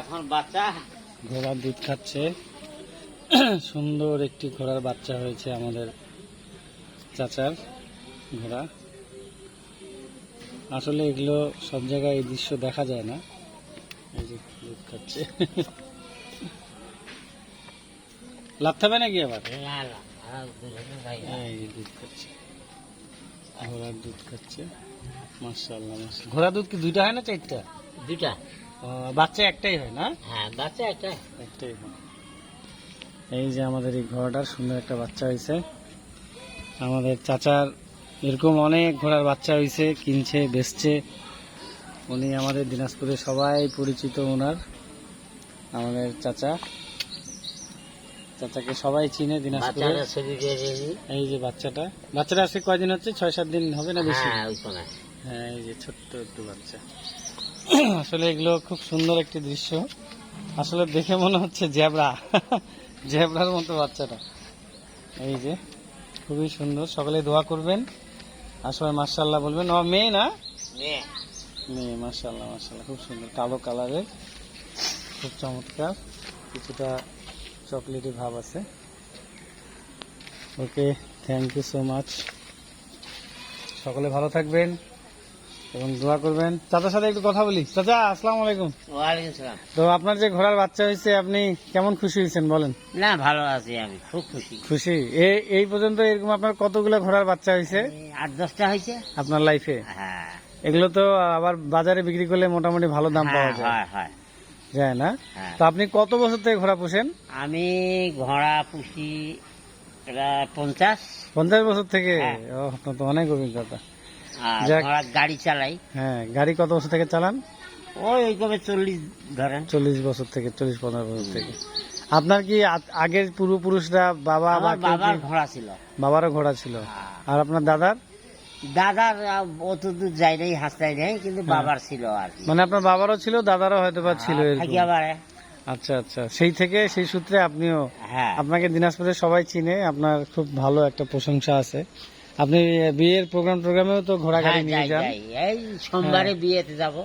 এখন বাচ্চা ঘোড়া দুধ খাচ্ছে। সুন্দর একটি ঘোড়ার বাচ্চা হয়েছে আমাদের চাচার ঘোড়া। আসলে এগুলো সব জায়গায় এই দৃশ্য দেখা যায় না। এই যে দুধ খাচ্ছে। লাভ খাবে নাকি আবার? না না এই যে দুধ খাচ্ছে, ঘোড়ার দুধ খাচ্ছে। মাশাআল্লাহ মাশাআল্লাহ। ঘোড়া দুধ কি দুইটা হয় না চারটা? দুইটা। বাচ্চা একটাই হয় না? হ্যাঁ বাচ্চা একটাই হয়। এই যে আমাদের এই ঘোড়াটার সুন্দর একটা বাচ্চা হয়েছে। আমাদের চাচার এরকম অনেক ঘোড়ার বাচ্চা হয়েছে, কিনছে বেচছে। উনি আমাদের দিনাজপুরে সবাই পরিচিত। ওনার আমাদের চাচাকে সবাই চিনে দিনাজপুরে। এই যে বাচ্চাটা আজকে কয়দিন হচ্ছে? 6-7 দিন হবে না বেশি? হ্যাঁ এই যে ছোট্ট একটু বাচ্চা। আসলে এগুলো খুব সুন্দর একটি দৃশ্য। আসলে দেখে মনে হচ্ছে জেব্রার মতো বাচ্চাটা। এই যে খুবই সুন্দর। সকলে দোয়া করবেন আর সবাই মাশাআল্লাহ বলবেন। ও মেয়ে না? মেয়ে। মাশাআল্লাহ মাশাআল্লাহ, খুব সুন্দর, কালো কালারের, খুব চমৎকার, কিছুটা চকলেটি ভাব আছে। ওকে, থ্যাংক ইউ সো মাচ। সকলে ভালো থাকবেন এবং দোয়া করবেন। চাচার সাথে একটু কথা বলি। চাচা আসসালামু আলাইকুম। ওয়ালাইকুম সালাম। তো আপনার যে ঘোড়ার বাচ্চা হয়েছে, আপনি কেমন খুশি হয়েছেন বলেন? না ভালো আছি, আমি খুব খুশি। এই পর্যন্ত এরকম আপনার কতগুলো ঘোড়ার বাচ্চা হয়েছে? 8-10টা হয়েছে আপনার লাইফে। হ্যাঁ। এগুলো তো আবার বাজারে বিক্রি করলে মোটামুটি ভালো দাম পাওয়া যায়। যায় না? তো আপনি কত বছর থেকে ঘোড়া পুষেন? আমি ঘোড়া পুষি 50 বছর থেকে। আপনার তো অনেক অভিজ্ঞতা। গাড়ি চালাই। হ্যাঁ, গাড়ি কত বছর থেকে চালান? ওইভাবে 40 ধরেন। 40 বছর থেকে, 40-15 বছর থেকে। আপনার কি আগের পূর্বপুরুষরা বাবার ঘোড়া ছিল? বাবারও ঘোড়া ছিল। আর আপনার দাদার অত দূর যাই নাই, হাসতাই নাই, কিন্তু বাবার ছিল আর কি। মানে আপনার বাবারও ছিল, দাদারও হয়তো বা ছিল। আচ্ছা আচ্ছা, সেই সূত্রে আপনিও। আপনাকে দিনাজপুরে সবাই চিনে, আপনার খুব ভালো একটা প্রশংসা আছে। আপনি বিয়ের প্রোগ্রামেও তো ঘোড়া গাড়ি নিয়ে যান। এই সোমবারে বিয়েতে যাব।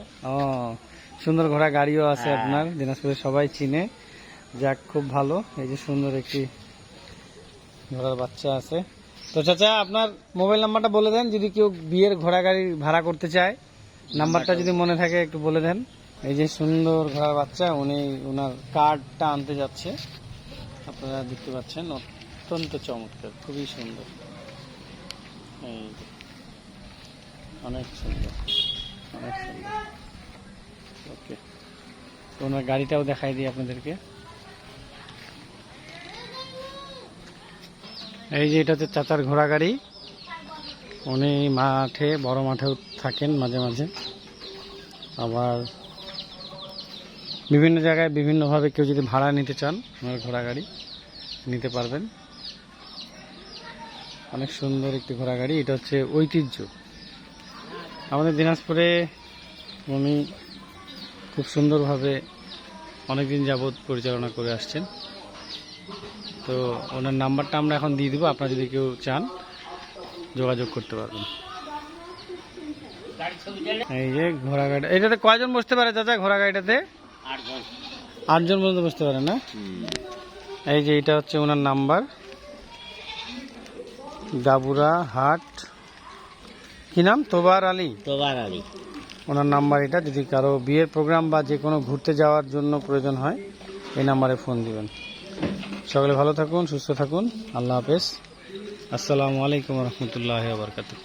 সুন্দর ঘোড়া গাড়িও আছে আপনার, দিনাজপুরে সবাই চিনে। যাক, খুব ভালো। এই যে সুন্দর একটি ঘোড়ার বাচ্চা আছে। তো চাচা, আপনার মোবাইল নাম্বারটা বলে দেন, যদি কেউ বিয়ের ঘোড়া গাড়ি ভাড়া করতে চায়। নাম্বারটা যদি মনে থাকে একটু বলে দেন। এই যে সুন্দর ঘোড়ার বাচ্চা, উনি ওনার কার্ডটা আনতে যাচ্ছে। আপনারা দেখতে পাচ্ছেন, অত্যন্ত চমৎকার, খুবই সুন্দর। এই যে অনেক সুন্দর, অনেক সুন্দর। ওকে, ওনার গাড়িটাও দেখাই দিই আপনাদেরকে। এই যে এটা হচ্ছে চাচার ঘোড়া গাড়ি। উনি বড় মাঠেও থাকেন মাঝে মাঝে, আবার বিভিন্ন জায়গায় বিভিন্নভাবে কেউ যদি ভাড়া নিতে চান, ওনার ঘোড়া গাড়ি নিতে পারবেন। অনেক সুন্দর একটি ঘোড়া গাড়ি। এটা হচ্ছে ঐতিহ্য আমাদের দিনাজপুরে। উনি খুব সুন্দরভাবে অনেকদিন যাবৎ পরিচালনা করে আসছেন। তো ওনার নাম্বারটা আমরা এখন দিয়ে দিব, আপনারা যদি কেউ চান যোগাযোগ করতে পারবেন। এই যে ঘোড়া গাড়ি, এটাতে কয়জন বসতে পারে চাচা? ঘোড়া গাড়িটাতে 8 জন পর্যন্ত বসতে পারে না? এই যে এটা হচ্ছে ওনার নাম্বার, গাবুরা হাট, কি নাম? তোবার আলী। ওনার নাম্বার এটা। যদি কারো বিয়ের প্রোগ্রাম বা যে কোনো ঘুরতে যাওয়ার জন্য প্রয়োজন হয়, এই নাম্বারে ফোন দিবেন। সকলে ভালো থাকুন, সুস্থ থাকুন। আল্লাহ হাফেজ। আসসালামু আলাইকুম রহমতুল্লাহ বারকাতুহু।